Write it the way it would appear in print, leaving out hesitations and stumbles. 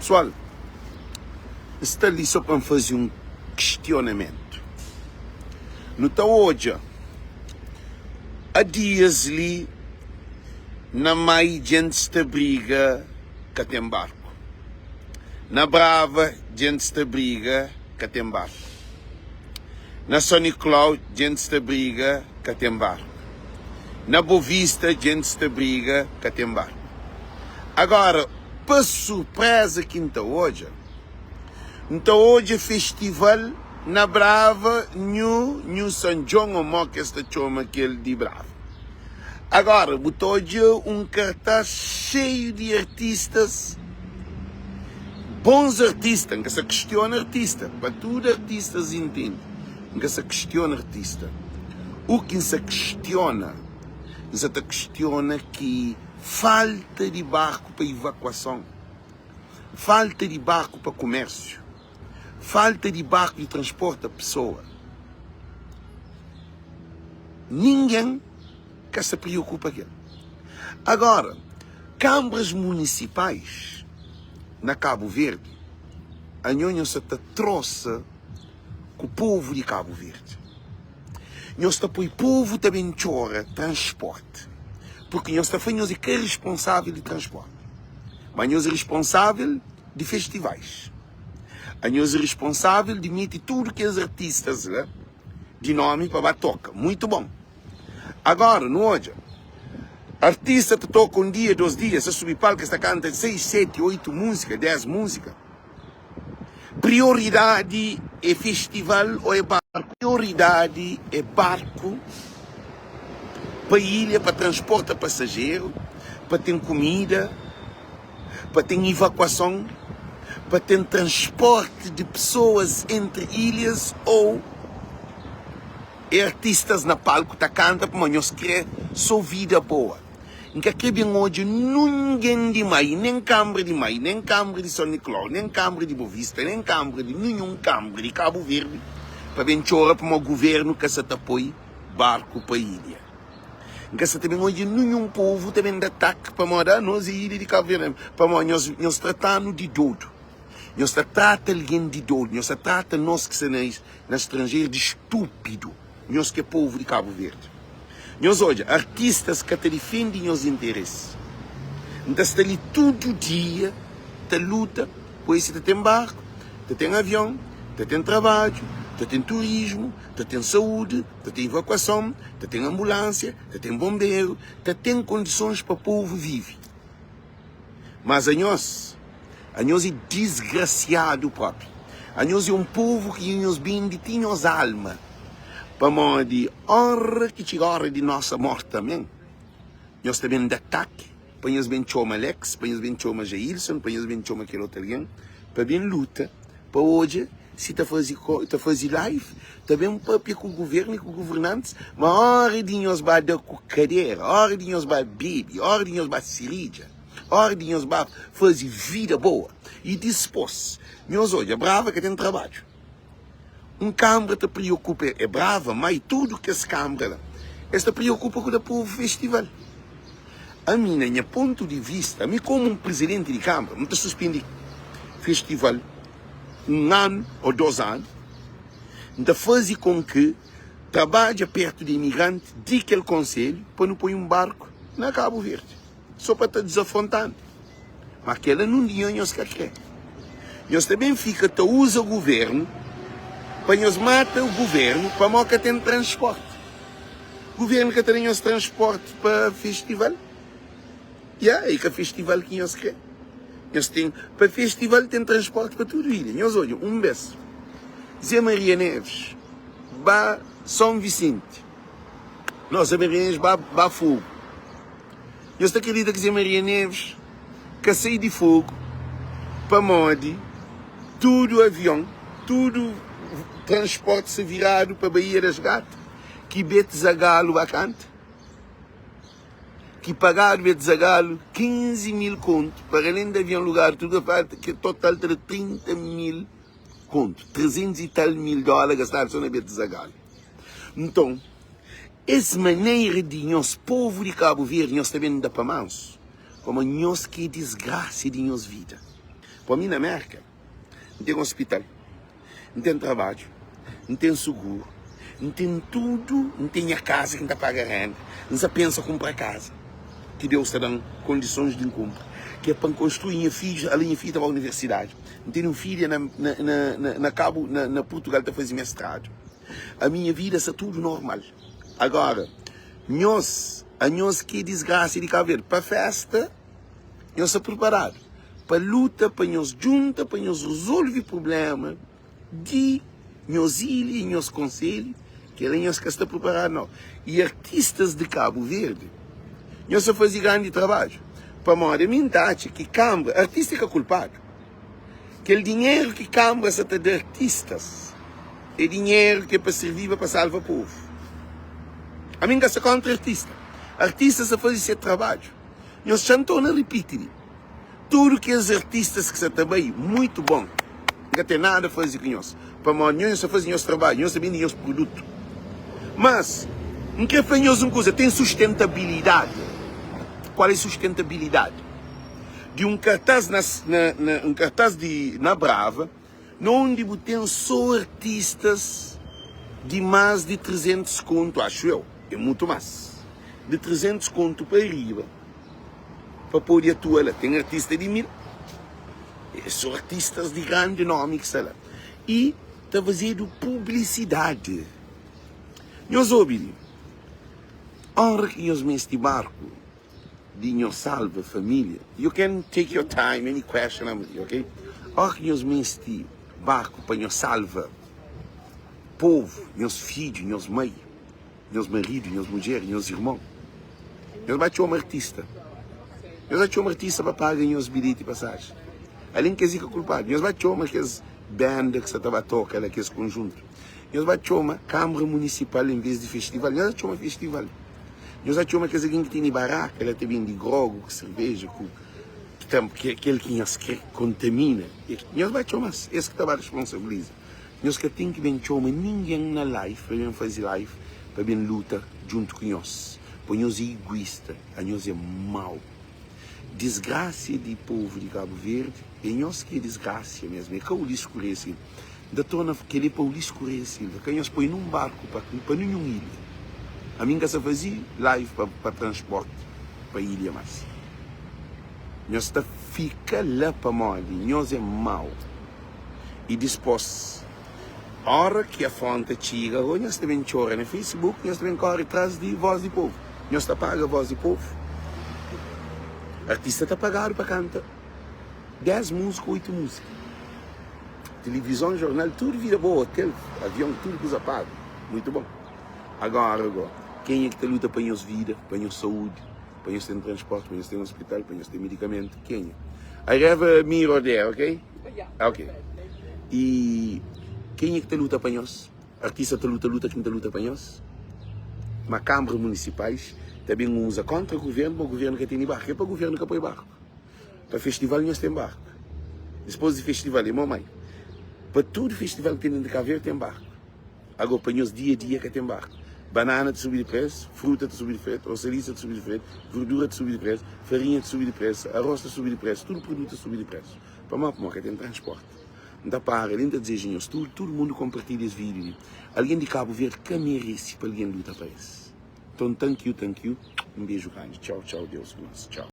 Pessoal, está ali só para fazer um questionamento. Não está hoje. Há dias ali, na mais gente está briga que tem barco. Na Brava, gente está briga que tem barco. Na São Nicolau, gente está briga que tem barco. Na Bovista, gente está briga que tem barco. Agora, para surpresa que está hoje é festival na Brava, New São João, ou mal que esta chama aquele de Brava. Agora, botou hoje um cartaz cheio de artistas, bons artistas, que se questiona artista, para tudo artistas entendem, que se questiona artista. O que se questiona que falta de barco para evacuação, falta de barco para comércio, falta de barco de transporte da pessoa. Ninguém que se preocupa com ele. Agora, câmaras municipais na Cabo Verde, a Nhonha se trouxe com o povo de Cabo Verde. Nós o povo também chora transporte. Porque nós estamos que é responsável de transporte. Mas nós é responsável de festivais. Nós é responsável de meter tudo que os artistas de nome para tocar. Muito bom. Agora, no hoje, artista te toca um dia, 2 dias, se subir palco, está canta 6, 7, 8 músicas, 10 músicas. Prioridade é festival ou é barco? Prioridade é barco para ilha, para transporte passageiro, para ter comida, para ter evacuação, para ter transporte de pessoas entre ilhas ou artistas na palco tá canta para nós querer sua vida boa. Então que bem hoje ninguém de mais, nem Câmara de mais, nem Câmara de São Nicolau, nem Câmara de Bovista, nem Câmara de nenhum Câmara de Cabo Verde para bem chorar para o governo que se apoie barco para a ilha. Então também hoje nenhum povo também de ataque para mandar nós a ilha de Cabo Verde, para nós tratando de doido. Nós tratamos alguém de doido, nós tratamos nós que somos no estrangeiro de estúpido. Nós que é povo de Cabo Verde. Nós hoje, artistas que defendem os interesses. Então, está ali todo dia, te luta, pois você tem barco, você tem avião, você tem trabalho, você tem turismo, você tem saúde, você tem evacuação, você tem ambulância, você tem bombeiro, você tem condições para o povo viver. Mas a nós é desgraciado próprio. A nós é um povo que nos bem de tinhos alma. Para nós de hora que chega a hora de nossa morte também. Nós também de ataque. Para nós bem chama Alex, para nós bem chama Jailson, para nós bem chama aquele outro alguém. Para bem luta. Para hoje, se está fazendo live, também para com o governo e com os governantes. Mas a hora de nós vai dar com cadeira, a hora de nós vai beber, a hora de nós vai cirurgia, a hora de nós vai fazer vida boa. E dispôs. Nós hoje, é brava que tem trabalho. Câmara te preocupa, é brava, mas tudo que essa Câmara esta preocupa com o povo festival. A mim, na minha ponto de vista, a mim como um presidente de Câmara, não te suspende festival 1 ano ou 2 anos, não faz com que trabalhe perto de imigrante de aquele conselho para não pôr um barco na Cabo Verde, só para estar desafontando. Mas aquela não dinheiro nós quer. Nós também usa o governo para nós matar o governo para não ter transporte. O governo que tem os transporte para festival. É que festival que nós quer. Nós tem, para festival tem transporte para tudo ilha. Nós olha, um beijo. Zé Maria Neves, ba São Vicente. Nós, Zé Maria Neves, ba Fogo. Nós está querida que Zé Maria Neves, que sai de fogo, para Modi, tudo avião, tudo transporte se virado para Bahia das Gatas, que bete zagalo bacante, que pagar bete zagalo 15 mil conto, para além de avião lugar, tudo a parte, que total de 30 mil conto, 300 e tal mil dólares gastados só na bete zagalo. Então, essa maneira de nós, povo de Cabo Verde, nós também não dá para mãos, como nós que desgraça de nós vida. Para mim, na América, não tem hospital, não tem trabalho, não tem seguro, não tem tudo, não tem a casa que não paga renda, não se pensa comprar casa, que Deus está dando condições de compra, que é para construir minha filha, a minha filha para a universidade. Não tenho filha na Portugal para fazer mestrado. A minha vida está tudo normal. Agora, a nós que desgraça de Cabo Verde, para a festa, nós estamos preparados. Para a luta, para nós juntar, para nós resolver o problema de nós ilha e nós conselho, que é nós que está preparado não. E artistas de Cabo Verde, nós só fazemos grande trabalho. Para a mentade que Câmara, artista que é culpado. Aquele dinheiro que Câmara está de artistas é dinheiro que é para servir para salvar o povo. A mim gosta contra artista. Artistas só fazem esse trabalho. Nós já estamos a repetir. Tudo que os artistas que estão também muito bom, não tem nada a fazer com nós. Para nós só fazem nosso trabalho, nós também nosso produto. Mas, não quer fazer uma coisa, tem sustentabilidade. Qual é a sustentabilidade? De um cartaz na Brava, onde tem só artistas de mais de 300 conto, acho eu, é muito mais. De 300 conto para arriba, para poder atuar lá. Tem artistas de 1000, são artistas de grande nome que está lá. E está fazendo publicidade. Nós ouvimos, hora que nós neste barco, de nós salva a família, you can take your time, any question, ok? Hora que nós neste barco para nós salva povo, meus filhos, meus mães, meus maridos, meus mulheres, meus irmãos. Nós vamos ter um artista. Nós vamos ter um artista para pagar meus bilhetes de passagem. Além que é culpado. Nós vamos ter aquelas bandas que você estava a tocar, aqueles conjuntos. Nós vamos ter uma Câmara Municipal em vez de festival. Nós vamos ter um festival. Nós vamos ter uma coisa que tem barraca, ela tem bem de grogo, cerveja, aquele que contamina. Nós vamos ter umas, esse que estava responsabiliza. Nós que tem que ter ninguém na live, para fazer live, para bem luta junto com nós. Para nós é egoísta, a nós é mau. Desgraça de povo de Cabo Verde, é nós que é desgraça mesmo, é que o escurece. Da torna que ele para o escurece, que nós põe num barco para nenhuma ilha. A minha casa fazia live para transporte para a ilha mais. Nós está fica lá para morrer, nós é mau. E depois, a hora que a fonte chega, nós também chora no Facebook, nós também corre atrás de voz do povo. Nós está paga a voz do povo. O artista está pagado para cantar 10 músicas, 8 músicas. Televisão, jornal, tudo vira boa, hotel, avião, tudo coisa paga. Muito bom. Agora, quem é que luta para a nossa vida, para a nossa saúde, para nós ter transporte, para nós ter um hospital, para nós ter medicamento? Quem é? I have a mirror there, ok? Ok. E quem é que luta para nós? Artista luta, quem luta para nós? Mas câmaras municipais também usa contra o governo que tem barco. É para o governo que apoia barco. Para festival nós temos barco. Depois de festival, é mamãe. Para todo festival que tem de Cabo Verde tem barco. Agora para nós dia a dia que tem barco. Banana de subir de preço, fruta de subir de preço, hortaliça de subir de preço, verdura de subir de preço, farinha de subir de preço, arroz de subir de preço, tudo produto de subir de preço. Para mim, que tem transporte. Não dá para, além de dizer, todo mundo compartilha esse vídeo. Alguém de Cabo Verde que merece para alguém lutar para isso. Então, thank you. Um beijo grande. Tchau, Deus com nós. Tchau.